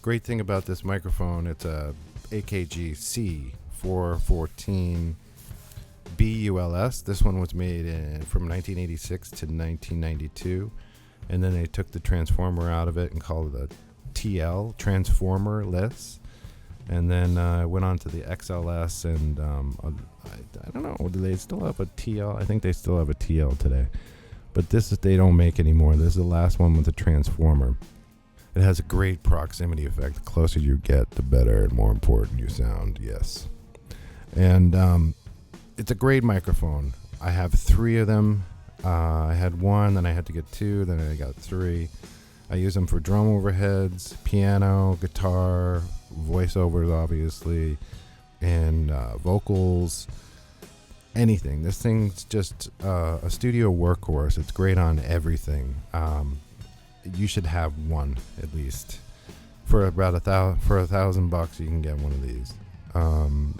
great thing about this microphone, it's a AKG C414 BULS. This one was made from 1986 to 1992, and then they took the transformer out of it and called it a TL, transformerless. And then I went on to the XLS, and I don't know, do they still have a TL? I think they still have a TL today, but they don't make anymore. This is the last one with the transformer. It has a great proximity effect. The closer you get, the better and more important you sound, yes. And it's a great microphone. I have 3 of them. I had 1, then I had to get 2, then I got 3. I use them for drum overheads, piano, guitar, voiceovers, obviously, and vocals, anything. This thing's just a studio workhorse. It's great on everything. You should have one at least. For about $1,000, you can get one of these.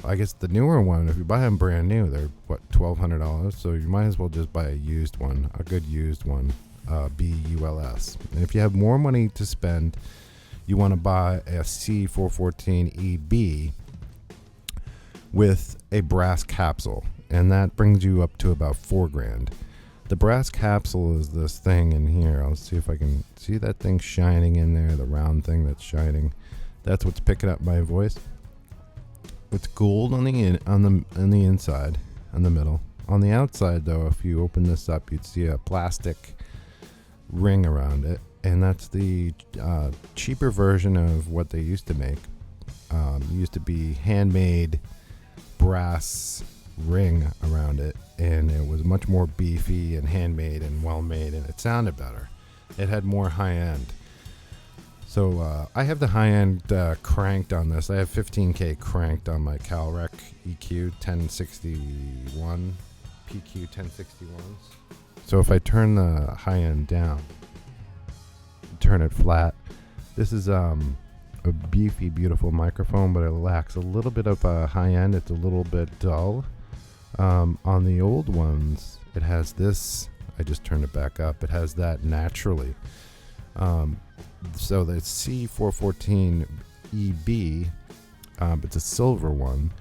I guess the newer one, if you buy them brand new, they're $1,200. So you might as well just buy a used one, a good used one, BULS. And if you have more money to spend, you want to buy a C414 EB with a brass capsule, and that brings you up to about $4,000. The brass capsule is this thing in here. I'll see if I can see that thing shining in there, the round thing that's shining. That's what's picking up my voice. It's gold on the inside, on the middle. On the outside, though, if you open this up, you'd see a plastic ring around it, and that's the cheaper version of what they used to make. It used to be handmade brass ring around it, and it was much more beefy and handmade and well made, and it sounded better. It had more high end. So I have the high end cranked on this. I have 15K cranked on my Calrec EQ 1061 PQ 1061s. So if I turn the high end down, turn it flat, this is a beefy, beautiful microphone, but it lacks a little bit of high end. It's a little bit dull. On the old ones, it has this. I just turned it back up. It has that naturally. So the C414 EB, it's a silver one.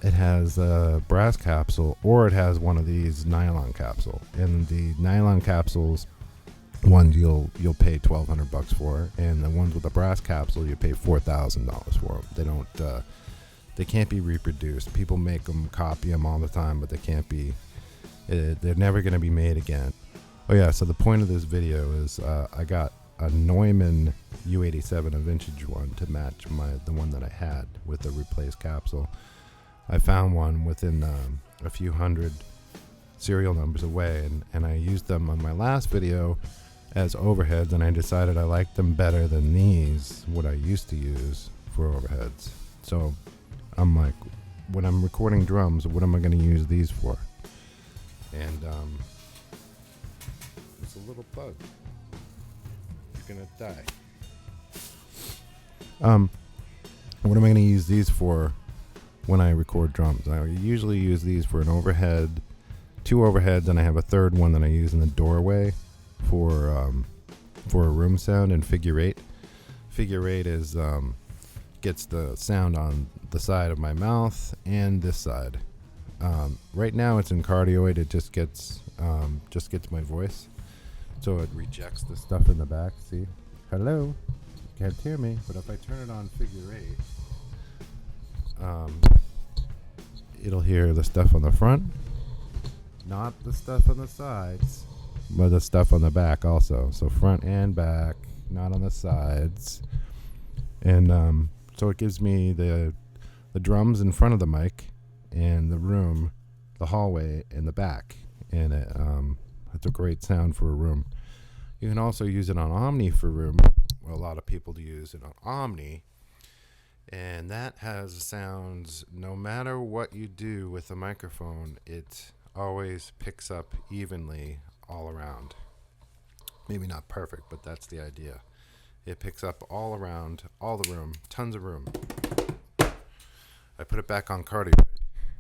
It has a brass capsule, or it has one of these nylon capsule. And the nylon capsules, ones you'll pay $1,200 for, and the ones with the brass capsule you pay $4,000 for them. They don't. They can't be reproduced. People make them, copy them all the time, but they can't be. They're never going to be made again. Oh yeah. So the point of this video is I got a Neumann U87, a vintage one, to match the one that I had with the replaced capsule. I found one within a few hundred serial numbers away, and I used them on my last video as overheads, and I decided I liked them better than these, what I used to use for overheads. So I'm like, when I'm recording drums, what am I going to use these for? And it's a little bug. You're going to die. What am I going to use these for when I record drums? I usually use these for an overhead, 2 overheads, and I have a third one that I use in the doorway for a room sound, and figure 8. Figure 8 is gets the sound on the side of my mouth and this side. Right now it's in cardioid. It just gets my voice, so it rejects the stuff in the back. See, hello, you can't hear me. But if I turn it on figure 8, it'll hear the stuff on the front, not the stuff on the sides, but the stuff on the back also. So front and back, not on the sides. And so it gives me the drums in front of the mic, and the room, the hallway, and the back. And it's a great sound for a room. You can also use it on Omni for room. Well, a lot of people use it on Omni, and that has sounds, no matter what you do with the microphone, it always picks up evenly all around. Maybe not perfect, but that's the idea. It picks up all around, all the room, tons of room. I put it back on cardioid,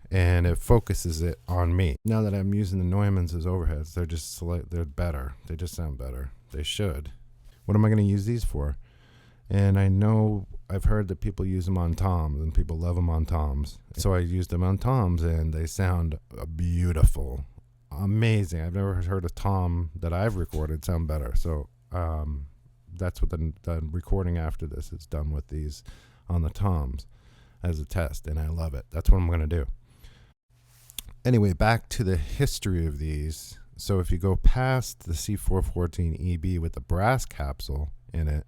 and it focuses it on me. Now that I'm using the Neumanns as overheads, they're better. They just sound better. They should. What am I going to use these for? And I know I've heard that people use them on toms, and people love them on toms. So I used them on toms, and they sound beautiful, amazing. I've never heard a tom that I've recorded sound better. So that's what the recording after this is done with these on the toms as a test, and I love it. That's what I'm going to do. Anyway, back to the history of these. So if you go past the C414 EB with the brass capsule in it,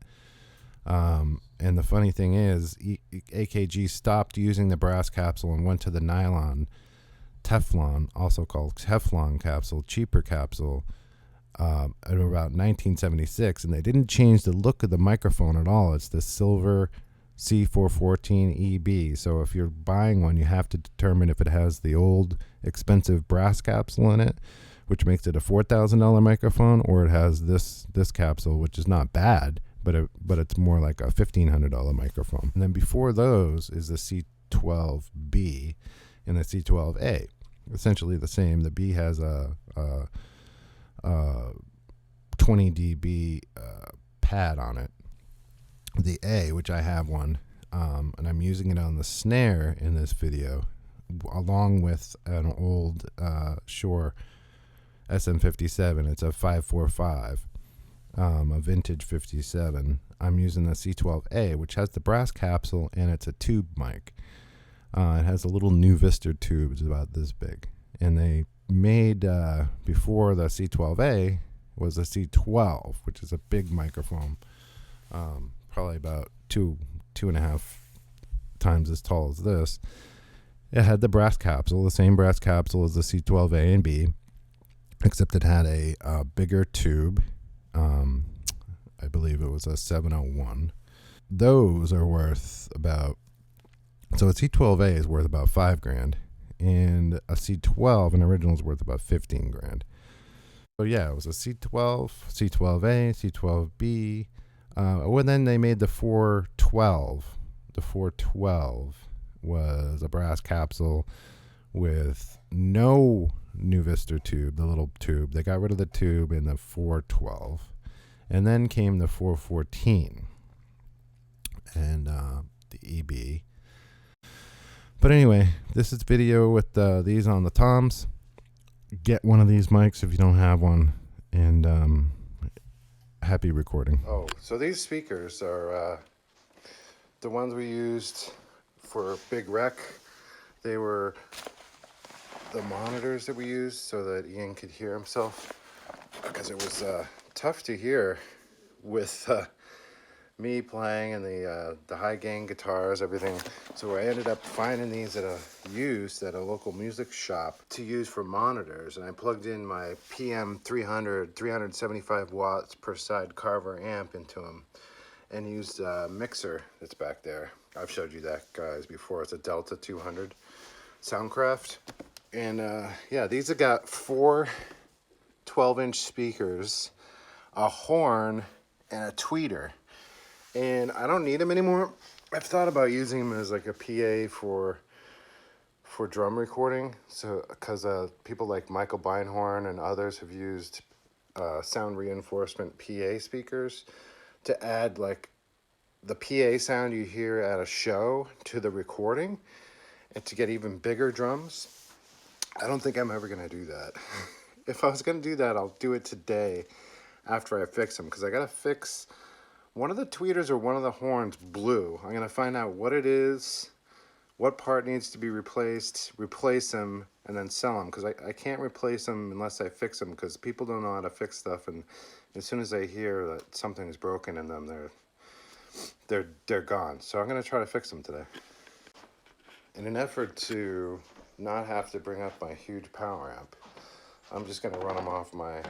and the funny thing is, AKG stopped using the brass capsule and went to the nylon Teflon, also called Teflon capsule, cheaper capsule, at about 1976, and they didn't change the look of the microphone at all. It's the silver C414 EB. So if you're buying one, you have to determine if it has the old expensive brass capsule in it, which makes it a $4,000 microphone, or it has this capsule, which is not bad, but it's more like a $1,500 microphone. And then before those is the C12B and the C12A, essentially the same. The B has a 20 dB pad on it. The A, which I have one, and I'm using it on the snare in this video, along with an old Shure SM57. It's a 545, a vintage 57. I'm using the C12A, which has the brass capsule, and it's a tube mic. It has a little New Vista tube. It's about this big. And they made, before the C12A, was a C12, which is a big microphone, probably about two and a half times as tall as this. It had the brass capsule, the same brass capsule as the C12A and B, except it had a bigger tube. I believe it was a 701. Those are worth about, so a C12A is worth about $5,000, and a C12, an original, is worth about $15,000. So yeah, it was a C12, C12A, C12B. Well, then they made the 412. The 412 was a brass capsule with no New Vista tube, the little tube. They got rid of the tube in the 412. And then came the 414 and the EB. But anyway, this is video with these on the toms. Get one of these mics if you don't have one, and happy recording. Oh, so these speakers are the ones we used for Big Rec. They were the monitors that we used so that Ian could hear himself, because it was tough to hear with me playing and the high gain guitars, everything. So I ended up finding these at a local music shop to use for monitors, and I plugged in my PM 375 watts per side Carver amp into them, and used a mixer that's back there. I've showed you that, guys, before. It's a Delta 200 Soundcraft, and yeah, these have got 4 12-inch speakers, a horn, and a tweeter. And I don't need them anymore. I've thought about using them as like a PA for drum recording. So, because people like Michael Beinhorn and others have used sound reinforcement PA speakers to add like the PA sound you hear at a show to the recording, and to get even bigger drums. I don't think I'm ever gonna do that. If I was gonna do that, I'll do it today after I fix them, because I gotta fix one of the tweeters or one of the horns blew. I'm gonna find out what it is, what part needs to be replaced, replace them, and then sell them, because I can't replace them unless I fix them, because people don't know how to fix stuff, and as soon as they hear that something's broken in them, they're gone. So I'm gonna try to fix them today. In an effort to not have to bring up my huge power amp, I'm just gonna run them off my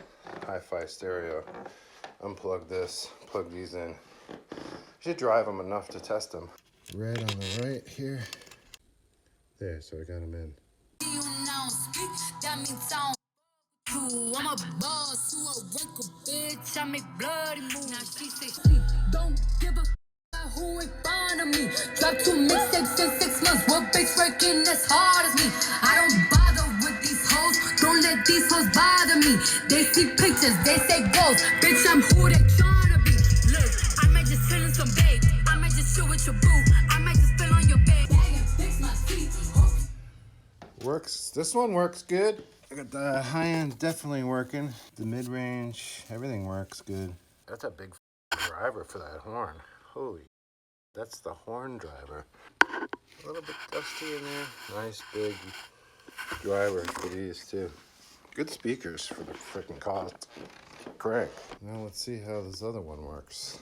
hi-fi stereo, unplug this, plug these in. Should drive them enough to test them. Red on the right here. There, so I got them in. I'm a boss who a wrinkle bitch. I make bloody moves. Now she say she don't give a who ain't fond of me. Drop 2 mixtapes in 6 months. What bitch working as hard as me? I don't bother with these hoes. Don't let these hoes bother me. They see pictures, they say goals. Bitch, I'm who they tryna be. Look, I might just chill in some babe. with your boo. I might just spill on your bed. Fix my feet. Works. This one works good. I got the high end definitely working. The mid range, everything works good. That's a big driver for that horn. Holy, that's the horn driver. A little bit dusty in there. Nice big driver for these too. Good speakers for the freaking cost. Correct. Now let's see how this other one works.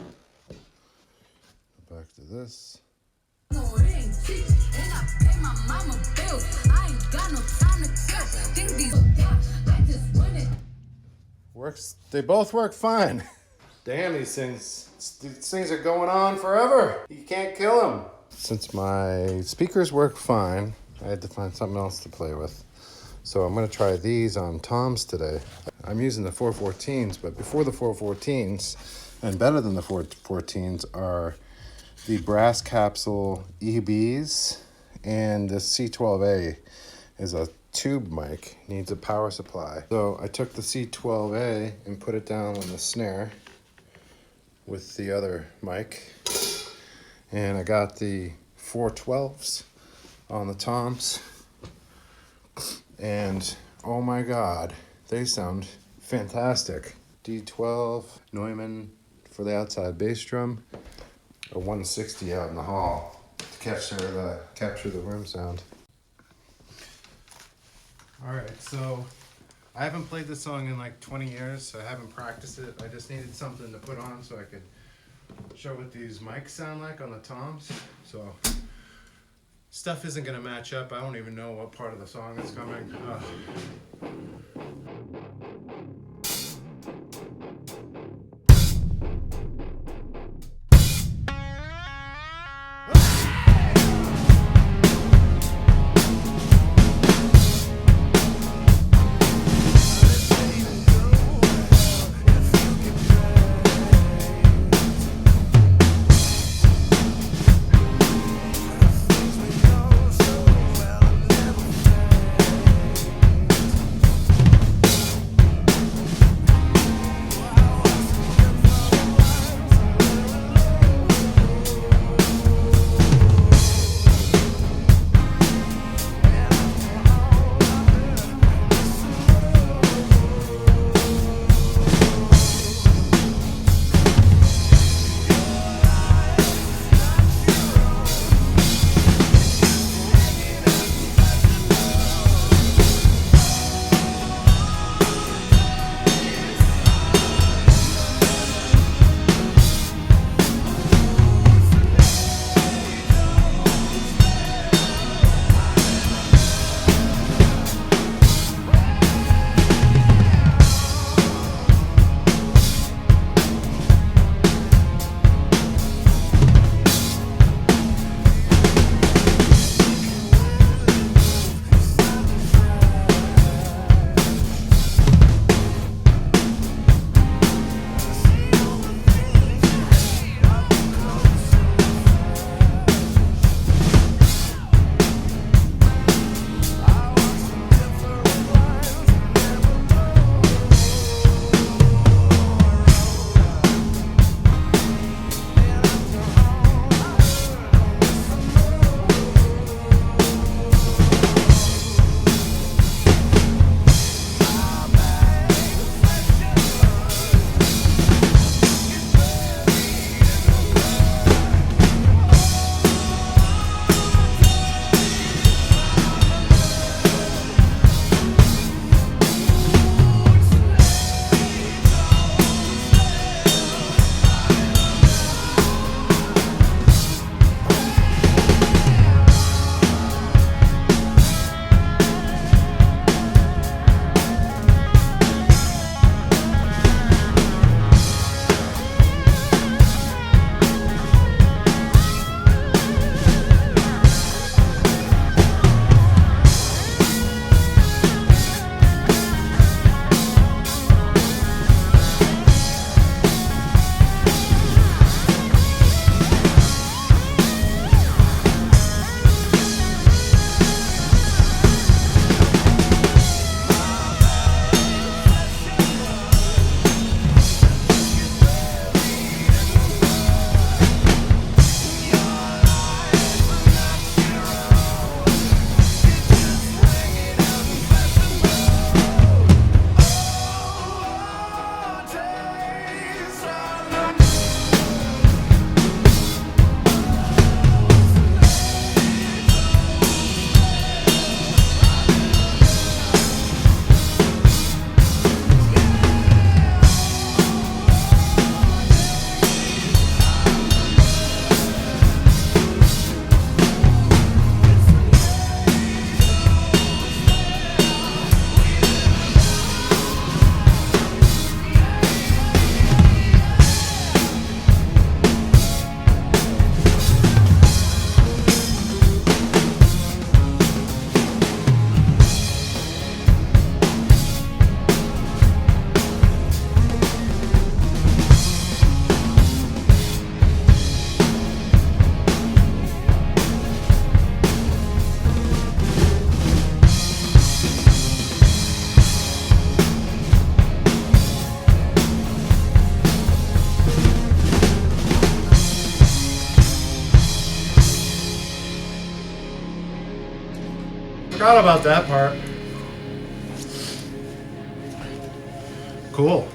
Go back to this. Works. They both work fine. Damn, these things are going on forever. You can't kill them. Since my speakers work fine, I had to find something else to play with. So I'm going to try these on toms today. I'm using the 414s, but before the 414s, and better than the 414s, are the brass capsule EBs, and the C12A is a tube mic, needs a power supply. So I took the C12A and put it down on the snare with the other mic, and I got the 412s on the toms, and oh my god, they sound fantastic. D12 Neumann for the outside bass drum, a 160 out in the hall to capture the room sound. Alright, so I haven't played this song in like 20 years, so I haven't practiced it. I just needed something to put on so I could show what these mics sound like on the toms. So stuff isn't going to match up. I don't even know what part of the song is coming. Forgot about that part. Cool.